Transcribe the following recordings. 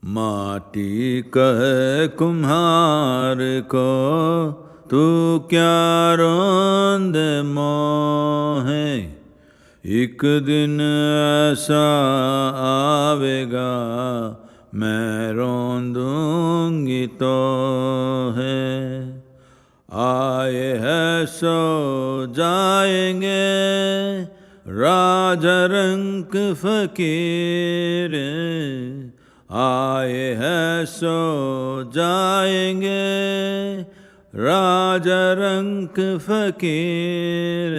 माटी कहे कुम्हार को तू क्या रोंदे मोहे, एक दिन ऐसा आवेगा मैं रोंदूंगी तो है। आए है सो जाएंगे राजा रंक फकीर, आए है सो जाएंगे राजा रंक फकीर।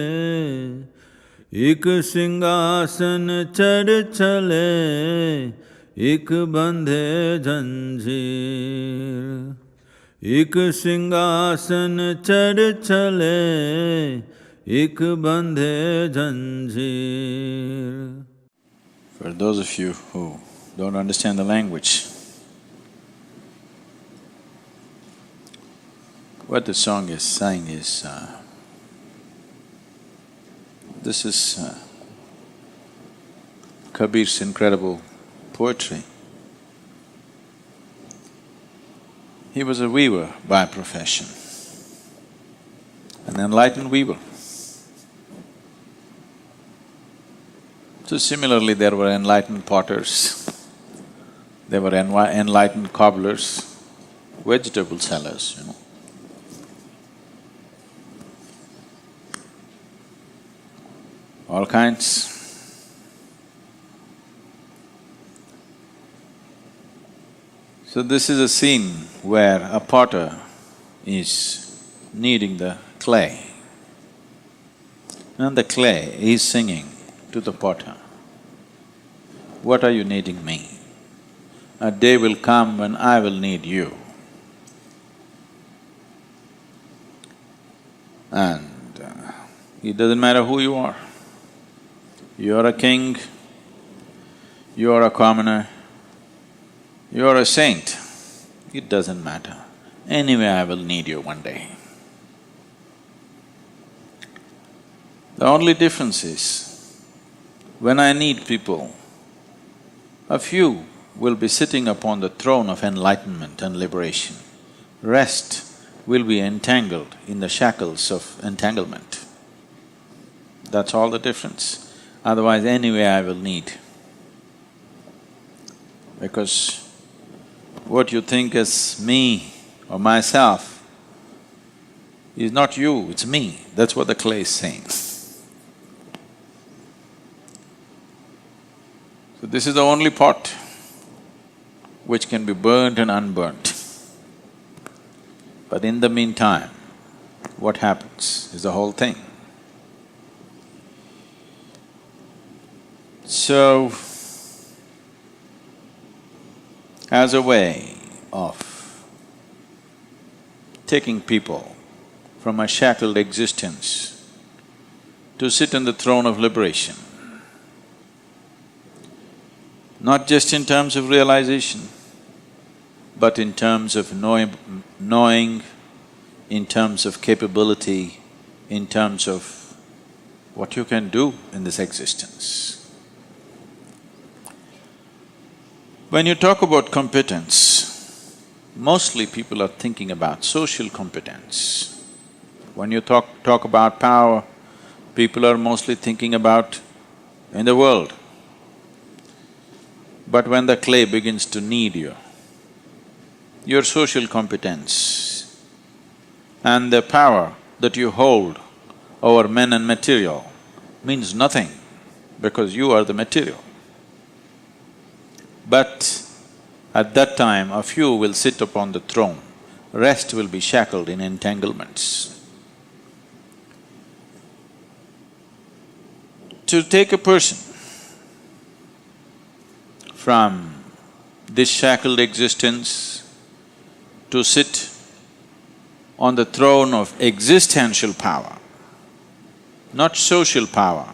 एक सिंहासन चढ़ चले एक बंधे जंजीर, एक सिंहासन चढ़ चले एक बंधे जंजीर। For those of you who don't understand the language, what the song is saying is, this is Kabir's incredible poetry. He was a weaver by profession, an enlightened weaver. So similarly, there were enlightened potters, there were enlightened cobblers, vegetable sellers, all kinds. So this is a scene where a potter is kneading the clay, and the clay is singing to the potter, "What are you kneading me? A day will come when I will knead you." And it doesn't matter who you are. You're a king, you're a commoner, you're a saint, it doesn't matter. Anyway, I will need you one day. The only difference is, when I need people, a few will be sitting upon the throne of enlightenment and liberation. Rest will be entangled in the shackles of entanglement. That's all the difference. Otherwise, anyway I will need. Because what you think as me or myself is not you, it's me. That's what the clay is saying. So this is the only pot which can be burnt and unburnt. But in the meantime, what happens is the whole thing. So, as a way of taking people from a shackled existence to sit on the throne of liberation, not just in terms of realization, but in terms of knowing, in terms of capability, in terms of what you can do in this existence. When you talk about competence, mostly people are thinking about social competence. When you talk about power, people are mostly thinking about in the world. But when the clay begins to knead you, your social competence and the power that you hold over men and material means nothing, because you are the material. But at that time, a few will sit upon the throne, rest will be shackled in entanglements. To take a person from this shackled existence to sit on the throne of existential power, not social power,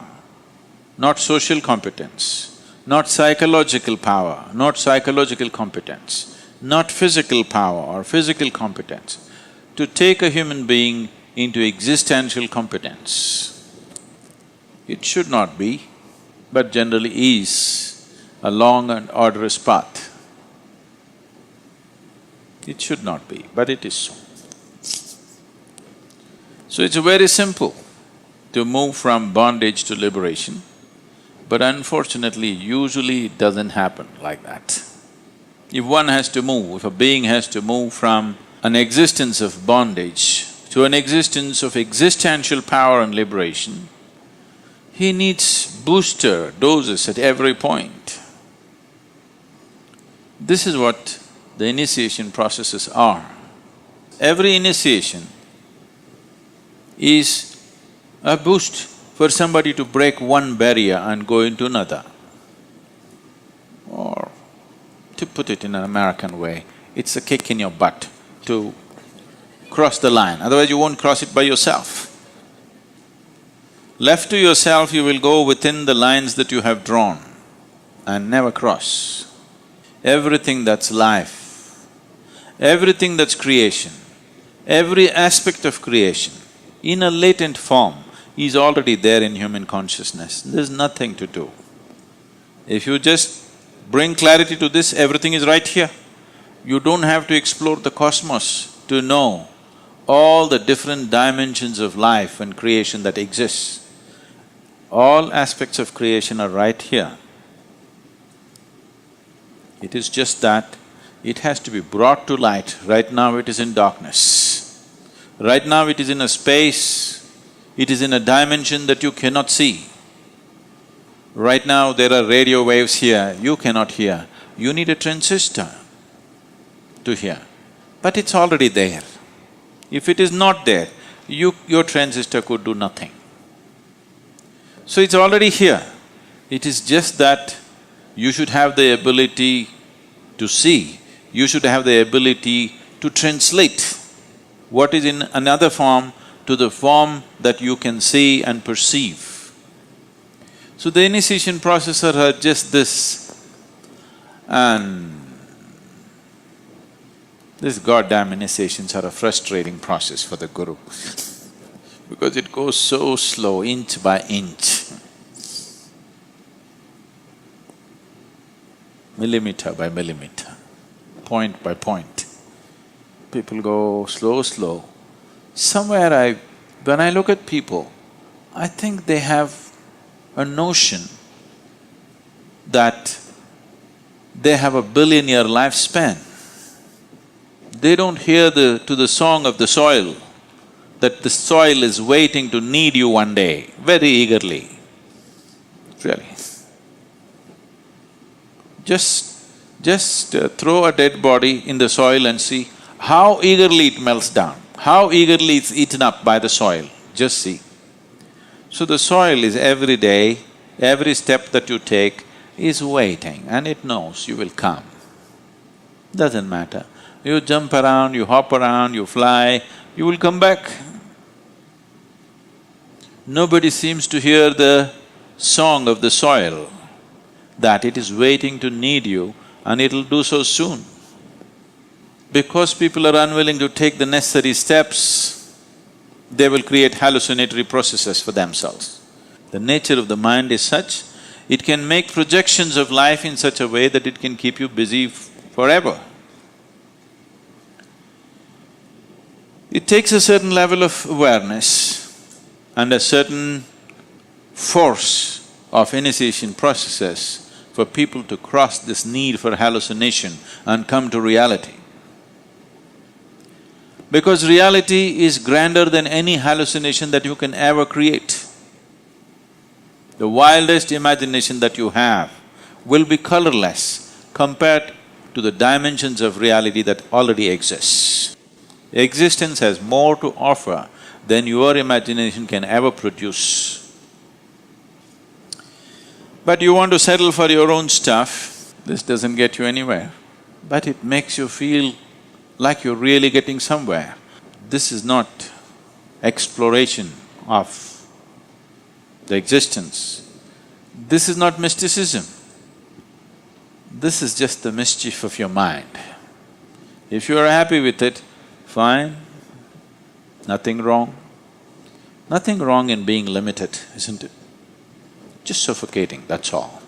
not social competence, not psychological power, not psychological competence, not physical power or physical competence, to take a human being into existential competence. It should not be, but generally is a long and arduous path. It should not be, but it is so. So it's very simple to move from bondage to liberation, but unfortunately, usually it doesn't happen like that. If one has to move, if a being has to move from an existence of bondage to an existence of existential power and liberation, he needs booster doses at every point. This is what the initiation processes are. Every initiation is a boost for somebody to break one barrier and go into another. Or to put it in an American way, it's a kick in your butt to cross the line, otherwise you won't cross it by yourself. Left to yourself, you will go within the lines that you have drawn and never cross. Everything that's life, everything that's creation, every aspect of creation, in a latent form, is already there in human consciousness. There's nothing to do. If you just bring clarity to this, everything is right here. You don't have to explore the cosmos to know all the different dimensions of life and creation that exists. All aspects of creation are right here. It is just that it has to be brought to light. Right now it is in darkness. Right now it is in a space, it is in a dimension that you cannot see. Right now there are radio waves here, you cannot hear. You need a transistor to hear, but it's already there. If it is not there, your transistor could do nothing. So it's already here. It is just that you should have the ability to see, you should have the ability to translate what is in another form to the form that you can see and perceive. So the initiation processes are just this, and these goddamn initiations are a frustrating process for the Guru because it goes so slow, inch by inch, millimeter by millimeter, point by point. People go slow. Somewhere when I look at people, I think they have a notion that they have a billion-year lifespan. They don't hear to the song of the soil, that the soil is waiting to knead you one day, very eagerly, really. Just throw a dead body in the soil and see how eagerly it melts down, how eagerly it's eaten up by the soil, just see. So the soil is every day, every step that you take is waiting and it knows you will come. Doesn't matter. You jump around, you hop around, you fly, you will come back. Nobody seems to hear the song of the soil, that it is waiting to knead you and it'll do so soon. Because people are unwilling to take the necessary steps, they will create hallucinatory processes for themselves. The nature of the mind is such, it can make projections of life in such a way that it can keep you busy forever. It takes a certain level of awareness and a certain force of initiation processes for people to cross this need for hallucination and come to reality. Because reality is grander than any hallucination that you can ever create. The wildest imagination that you have will be colorless compared to the dimensions of reality that already exists. Existence has more to offer than your imagination can ever produce. But you want to settle for your own stuff, this doesn't get you anywhere, but it makes you feel like you're really getting somewhere. This is not exploration of the existence. This is not mysticism. This is just the mischief of your mind. If you are happy with it, fine, nothing wrong. Nothing wrong in being limited, isn't it? Just suffocating, that's all.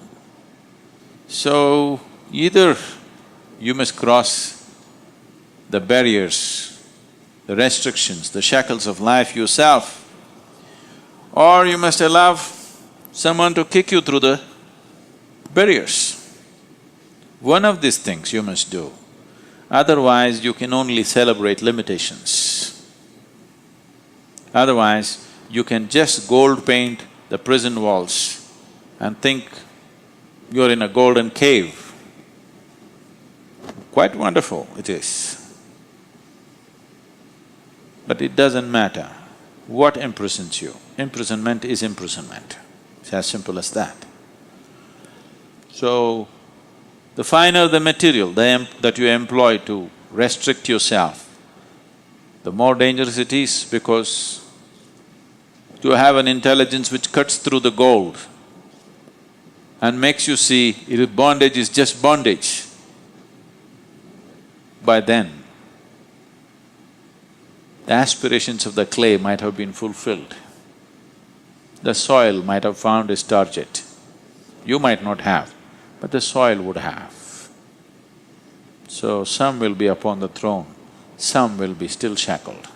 So, either you must cross the barriers, the restrictions, the shackles of life yourself, or you must allow someone to kick you through the barriers. One of these things you must do, otherwise you can only celebrate limitations. Otherwise, you can just gold paint the prison walls and think you're in a golden cave. Quite wonderful it is. But it doesn't matter what imprisons you. Imprisonment is imprisonment. It's as simple as that. So, the finer the material that you employ to restrict yourself, the more dangerous it is, because to have an intelligence which cuts through the gold and makes you see bondage is just bondage, by then the aspirations of the clay might have been fulfilled. The soil might have found its target. You might not have, but the soil would have. So some will be upon the throne, some will be still shackled.